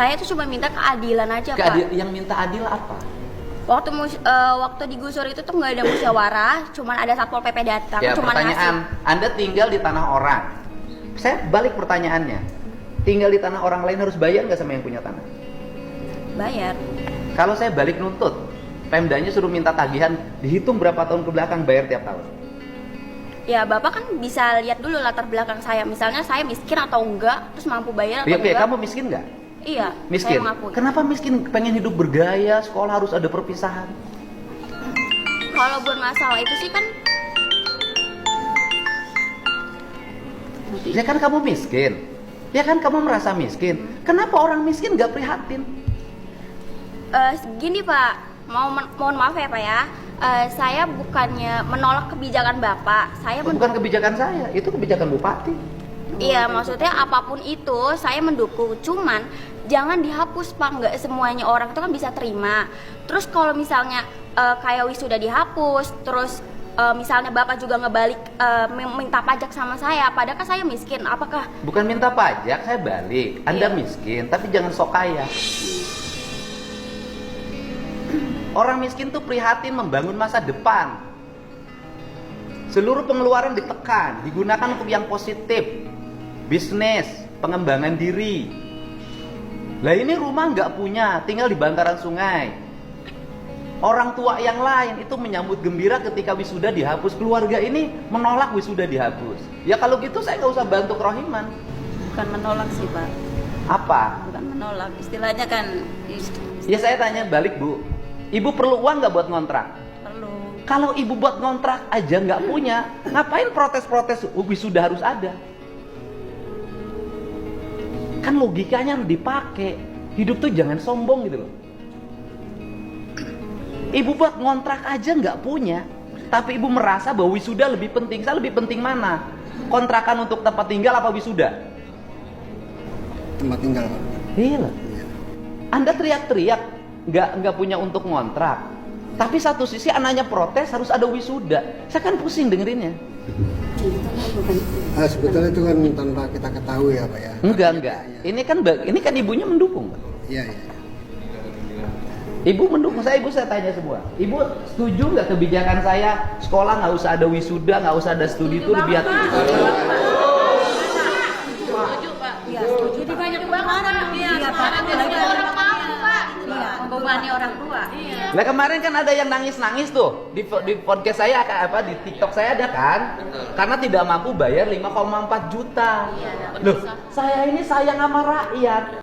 Saya tuh cuma minta keadilan aja, Pak. Yang minta adil apa? Waktu digusur itu tuh nggak ada musyawarah, cuman ada satpol PP datang, Ya, cuman pertanyaan, ngasih. Anda tinggal di tanah orang. Saya balik pertanyaannya. Tinggal di tanah orang lain harus bayar nggak sama yang punya tanah? Bayar. Kalau saya balik nuntut, Pemdanya suruh minta tagihan, dihitung berapa tahun ke belakang, bayar tiap tahun. Ya, Bapak kan bisa lihat dulu latar belakang saya. Misalnya saya miskin atau enggak, terus mampu bayar atau Oke, enggak. kamu miskin nggak? Iya, Miskin. saya mengakui. Kenapa miskin? Pengen hidup bergaya, sekolah harus ada perpisahan. Kalau buat masalah itu sih kan Ya kan kamu miskin. Ya kan kamu merasa miskin. Kenapa orang miskin nggak prihatin? gini Pak, mohon maaf ya Pak ya. Saya bukannya menolak kebijakan Bapak. Saya Bukan kebijakan saya, itu kebijakan bupati. Iya, maksudnya apapun itu saya mendukung. Cuman jangan dihapus Pak, nggak semuanya orang itu kan bisa terima. Terus kalau misalnya kayak wisuda dihapus, terus misalnya Bapak juga ngebalik minta pajak sama saya, padahal kan saya miskin. Apakah Bukan minta pajak, saya balik. Anda Iya. miskin, tapi jangan sok kaya. Orang miskin tuh prihatin membangun masa depan. Seluruh pengeluaran ditekan, digunakan untuk yang positif. Bisnis, pengembangan diri. Lah ini rumah nggak punya, tinggal di bantaran sungai. Orang tua yang lain itu menyambut gembira ketika wisuda dihapus. Keluarga ini menolak wisuda dihapus. Ya kalau gitu saya nggak usah bantu kerohiman. Bukan menolak sih Pak, Apa? bukan menolak, istilahnya kan Ya saya tanya balik Bu, ibu perlu uang nggak buat ngontrak? perlu. Kalau ibu buat ngontrak aja nggak punya, ngapain protes-protes wisuda harus ada? Kan logikanya harus dipakai. Hidup tuh jangan sombong gitu loh. Ibu buat ngontrak aja nggak punya, tapi ibu merasa bahwa wisuda lebih penting. Saya lebih penting mana? Kontrakan untuk tempat tinggal apa wisuda? Tempat tinggal, Pak. Iya lah. Anda teriak-teriak nggak punya untuk ngontrak, tapi satu sisi anaknya protes harus ada wisuda. Saya kan pusing dengerinnya. Sebetulnya itu kan tanpa kita ketahui ya Pak ya. Enggak. Ini kan ibunya mendukung, Pak. Iya, iya. Ibu mendukung saya, saya tanya semua. Ibu setuju nggak kebijakan saya sekolah nggak usah ada wisuda, nggak usah ada studi tour biar Jadi banyak kemarin, sekarang jadi orang mampu Pak. Iya, membebani orang tua. Nah kemarin kan ada yang nangis-nangis tuh di podcast saya di TikTok saya ada kan, karena tidak mampu bayar 5,4 juta. Loh, saya ini sayang sama rakyat.